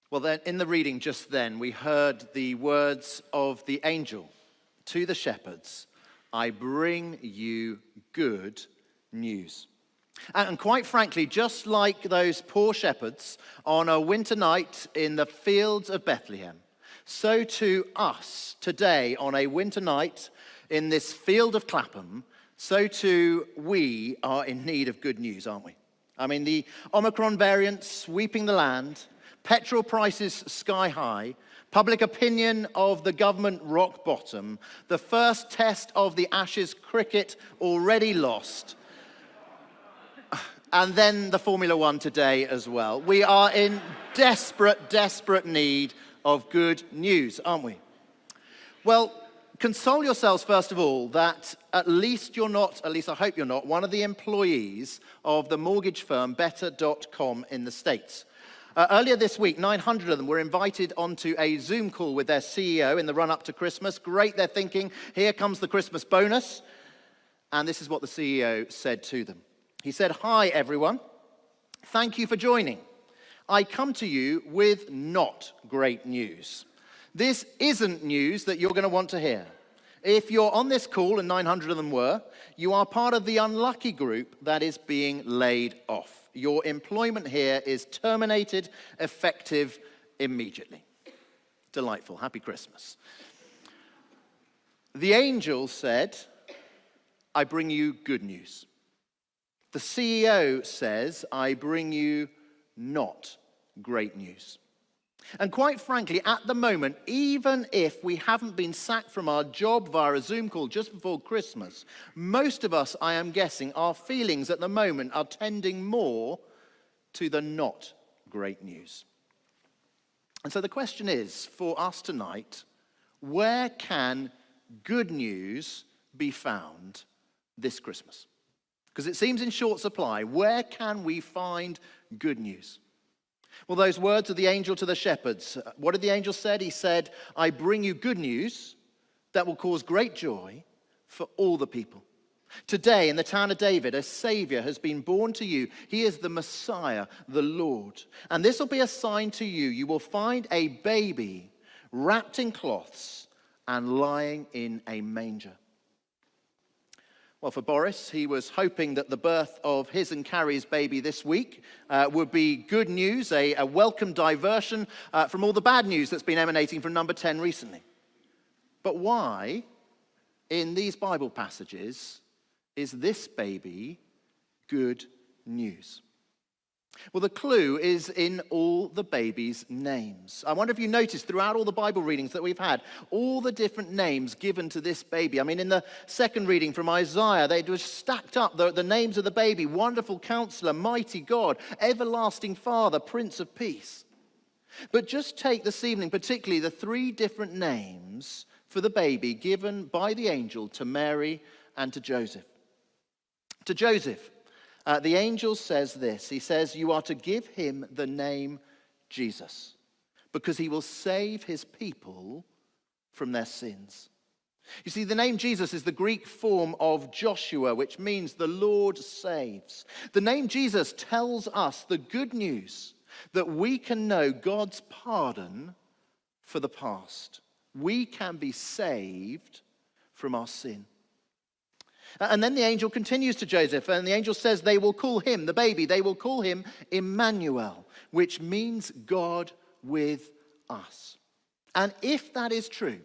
Well, then, in the reading just then, we heard the words of the angel to the shepherds, I bring you good news. And quite frankly, just like those poor shepherds on a winter night in the fields of Bethlehem, so to us today on a winter night in this field of Clapham, so too we are in need of good news, aren't we? I mean, the Omicron variant sweeping the land, petrol prices sky high, public opinion of the government rock bottom, the first test of the Ashes cricket already lost, and then the Formula One today as well. We are in desperate, desperate need of good news, aren't we? Well, console yourselves, first of all, that at least I hope you're not, one of the employees of the mortgage firm Better.com in the States. Earlier this week, 900 of them were invited onto a Zoom call with their CEO in the run-up to Christmas. Great, they're thinking, here comes the Christmas bonus. And this is what the CEO said to them. He said, "Hi, everyone. Thank you for joining. I come to you with not great news. This isn't news that you're going to want to hear. If you're on this call, and 900 of them were, you are part of the unlucky group that is being laid off. Your employment here is terminated, effective immediately." Delightful. Happy Christmas. The angel said, "I bring you good news." The CEO says, "I bring you not great news." And quite frankly, at the moment, even if we haven't been sacked from our job via a Zoom call just before Christmas, most of us, I am guessing, our feelings at the moment are tending more to the not great news. And so the question is, for us tonight, where can good news be found this Christmas? Because it seems in short supply. Where can we find good news? Well, those words of the angel to the shepherds, what did the angel say? He said, "I bring you good news that will cause great joy for all the people. Today, in the town of David, a Savior has been born to you. He is the Messiah, the Lord. And this will be a sign to you. You will find a baby wrapped in cloths and lying in a manger." Well, for Boris, he was hoping that the birth of his and Carrie's baby this week would be good news, a welcome diversion from all the bad news that's been emanating from Number 10 recently. But why, in these Bible passages, is this baby good news? Well, the clue is in all the babies' names. I wonder if you noticed throughout all the Bible readings that we've had, all the different names given to this baby. I mean, in the second reading from Isaiah, they were stacked up, the names of the baby: Wonderful Counselor, Mighty God, Everlasting Father, Prince of Peace. But just take this evening, particularly the three different names for the baby given by the angel to Mary and to Joseph. To Joseph, the angel says this. He says, "You are to give him the name Jesus, because he will save his people from their sins." You see, the name Jesus is the Greek form of Joshua, which means the Lord saves. The name Jesus tells us the good news that we can know God's pardon for the past. We can be saved from our sin. And then the angel continues to Joseph, and the angel says they will call him, the baby, they will call him Emmanuel, which means God with us. And if that is true,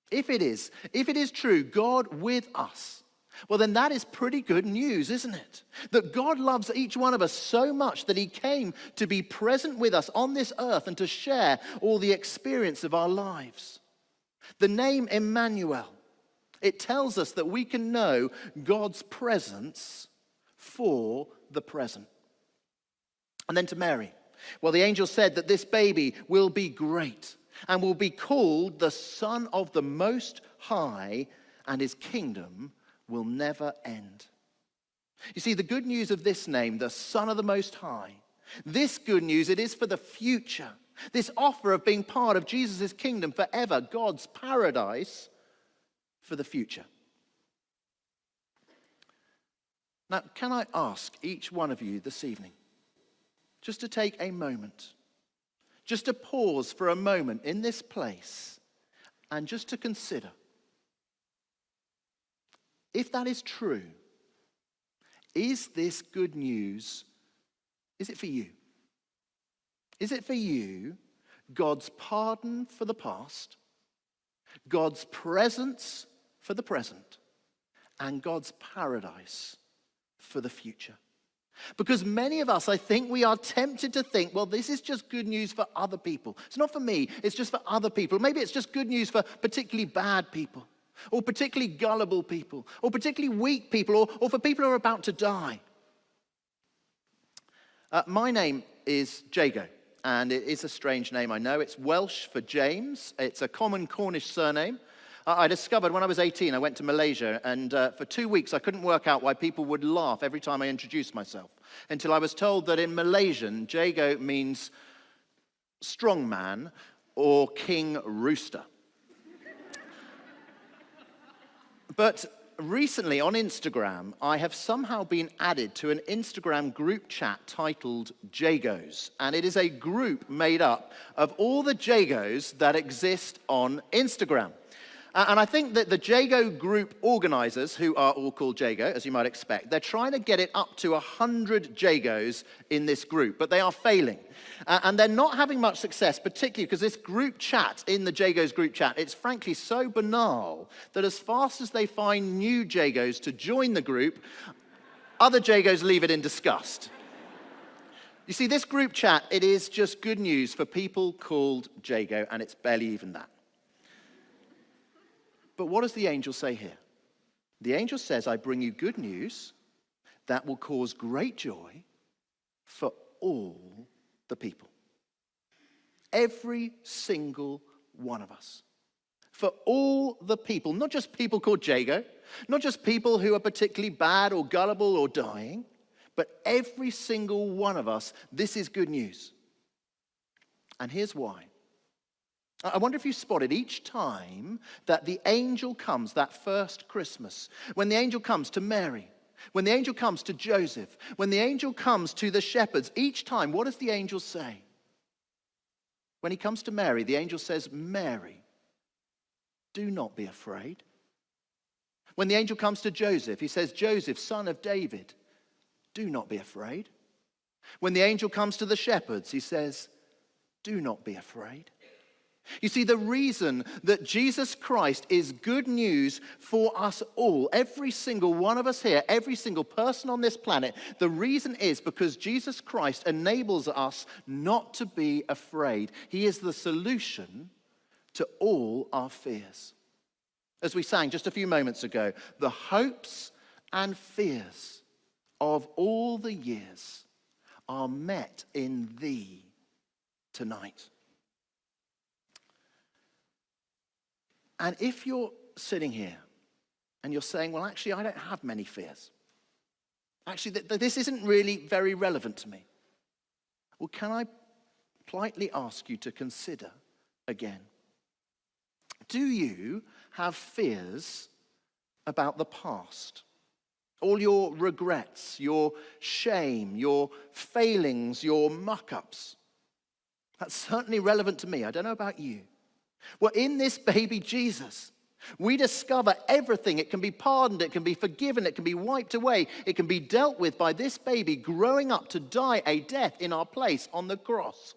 if it is true, God with us, well, then that is pretty good news, isn't it? That God loves each one of us so much that he came to be present with us on this earth and to share all the experience of our lives. The name Emmanuel, it tells us that we can know God's presence for the present. And then to Mary. Well, the angel said that this baby will be great and will be called the Son of the Most High, and his kingdom will never end. You see, the good news of this name, the Son of the Most High, this good news, it is for the future. This offer of being part of Jesus' kingdom forever, God's paradise for the future. Now, can I ask each one of you this evening just to take a moment, just to pause for a moment in this place and just to consider, if that is true, is this good news, is it for you? Is it for you God's pardon for the past, God's presence for the present, and God's paradise for the future? Because many of us, I think we are tempted to think, well, this is just good news for other people. It's not for me, it's just for other people. Maybe it's just good news for particularly bad people, or particularly gullible people, or particularly weak people, or for people who are about to die. My name is Jago, and it is a strange name, I know. It's Welsh for James. It's a common Cornish surname. I discovered when I was 18, I went to Malaysia, and for 2 weeks I couldn't work out why people would laugh every time I introduced myself, until I was told that in Malaysian, Jago means strong man or king rooster. But recently on Instagram, I have somehow been added to an Instagram group chat titled Jagos, and it is a group made up of all the Jagos that exist on Instagram. And I think that the Jago group organizers, who are all called Jago, as you might expect, they're trying to get it up to 100 Jagos in this group, but they are failing. And they're not having much success, particularly because this group chat, in the Jagos group chat, it's frankly so banal that as fast as they find new Jagos to join the group, other Jagos leave it in disgust. You see, this group chat, it is just good news for people called Jago, and it's barely even that. But what does the angel say here? The angel says, I bring you good news that will cause great joy for all the people. Every single one of us. For all the people, not just people called Jago, not just people who are particularly bad or gullible or dying, but every single one of us, this is good news. And here's why. I wonder if you spotted each time that the angel comes, that first Christmas, when the angel comes to Mary, when the angel comes to Joseph, when the angel comes to the shepherds, each time, what does the angel say? When he comes to Mary, the angel says, Mary, do not be afraid. When the angel comes to Joseph, he says, Joseph, son of David, do not be afraid. When the angel comes to the shepherds, he says, do not be afraid. You see, the reason that Jesus Christ is good news for us all, every single one of us here, every single person on this planet, the reason is because Jesus Christ enables us not to be afraid. He is the solution to all our fears. As we sang just a few moments ago, the hopes and fears of all the years are met in thee tonight. And if you're sitting here and you're saying, well, actually, I don't have many fears. Actually, this isn't really very relevant to me. Well, can I politely ask you to consider again? Do you have fears about the past? All your regrets, your shame, your failings, your muck-ups? That's certainly relevant to me. I don't know about you. Well, in this baby Jesus, we discover everything. It can be pardoned, it can be forgiven, it can be wiped away, it can be dealt with by this baby growing up to die a death in our place on the cross.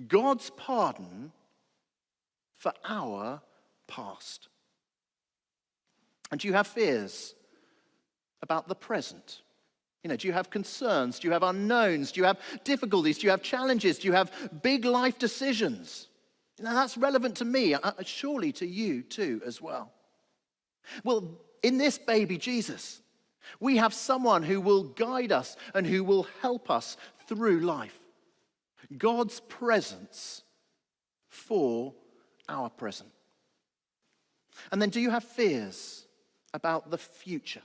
God's pardon for our past. And do you have fears about the present? Do you have concerns? Do you have unknowns? Do you have difficulties? Do you have challenges? Do you have big life decisions? That's relevant to me, surely to you too as well. Well, in this baby Jesus, we have someone who will guide us and who will help us through life. God's presence for our present. And then do you have fears about the future?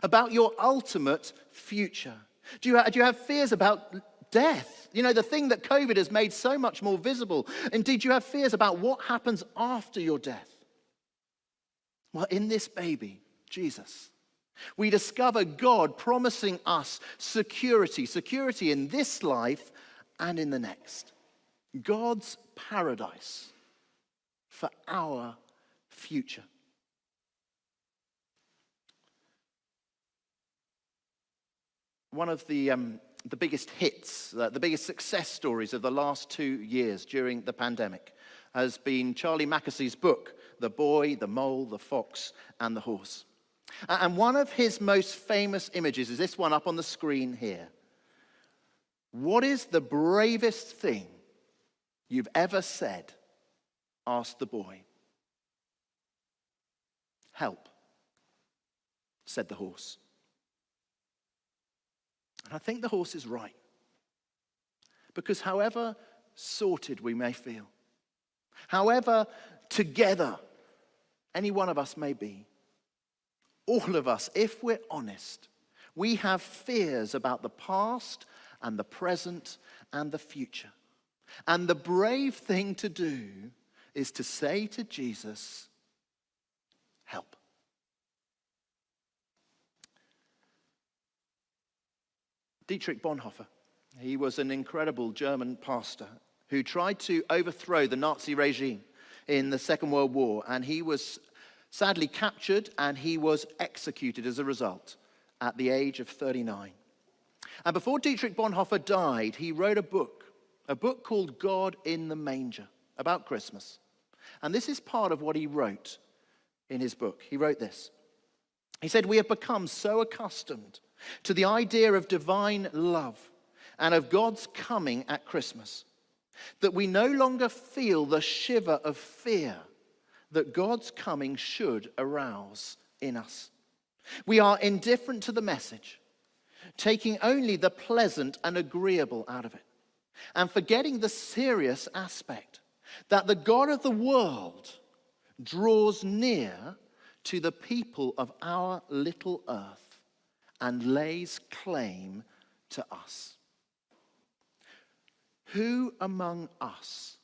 About your ultimate future? Do you have fears about death? The thing that COVID has made so much more visible. Indeed, you have fears about what happens after your death. Well, in this baby, Jesus, we discover God promising us security in this life and in the next. God's paradise for our future. One of the biggest hits, the biggest success stories of the last 2 years during the pandemic has been Charlie Mackesie's book, The Boy, the Mole, the Fox, and the Horse. And one of his most famous images is this one up on the screen here. "What is the bravest thing you've ever said?" asked the boy. "Help," said the horse. And I think the horse is right. Because however sorted we may feel, however together any one of us may be, all of us, if we're honest, we have fears about the past and the present and the future. And the brave thing to do is to say to Jesus, "Help." Dietrich Bonhoeffer, he was an incredible German pastor who tried to overthrow the Nazi regime in the Second World War, and he was sadly captured and he was executed as a result at the age of 39. And before Dietrich Bonhoeffer died, he wrote a book called God in the Manger, about Christmas. And this is part of what he wrote in his book. He wrote this. He said, "We have become so accustomed to the idea of divine love and of God's coming at Christmas that we no longer feel the shiver of fear that God's coming should arouse in us. We are indifferent to the message, taking only the pleasant and agreeable out of it, and forgetting the serious aspect that the God of the world draws near to the people of our little earth and lays claim to us. Who among us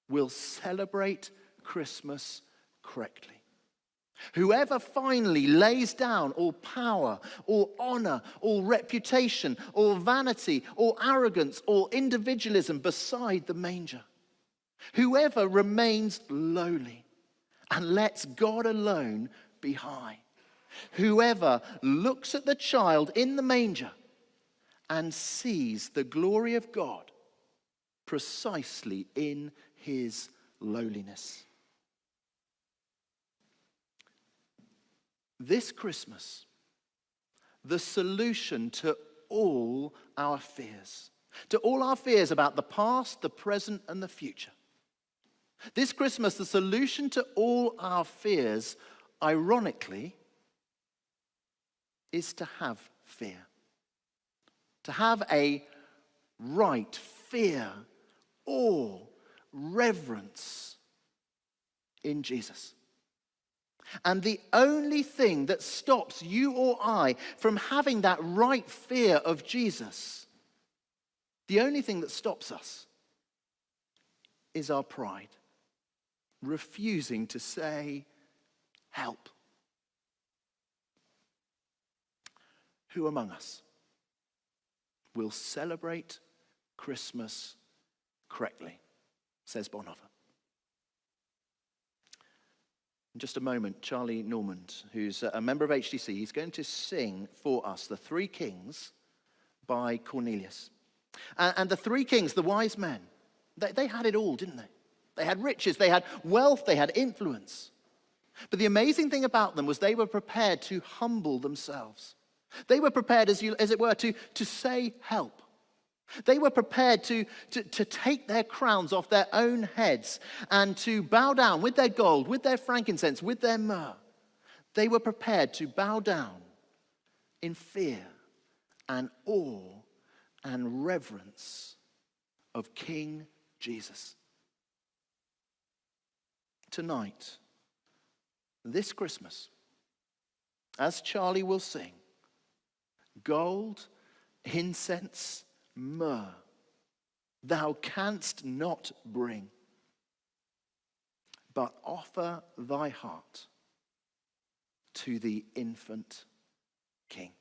will celebrate Christmas correctly? Whoever finally lays down all power, all honor, all reputation, all vanity, all arrogance, all individualism beside the manger. Whoever remains lowly and lets God alone be high. Whoever looks at the child in the manger and sees the glory of God precisely in his lowliness. This Christmas, the solution to all our fears about the past, the present, and the future. This Christmas, the solution to all our fears, ironically, is to have fear. To have a right fear, awe, reverence in Jesus. And the only thing that stops you or I from having that right fear of Jesus, the only thing that stops us is our pride, refusing to say, "Help." Who among us will celebrate Christmas correctly, says Bonhoeffer. In just a moment, Charlie Normand, who's a member of HTC, he's going to sing for us The Three Kings by Cornelius. And the three kings, the wise men, they had it all, didn't they? They had riches, they had wealth, they had influence. But the amazing thing about them was they were prepared to humble themselves. They were prepared, as it were, to say help. They were prepared to take their crowns off their own heads and to bow down with their gold, with their frankincense, with their myrrh. They were prepared to bow down in fear and awe and reverence of King Jesus. Tonight, this Christmas, as Charlie will sing, gold, incense, myrrh, thou canst not bring, but offer thy heart to the infant King.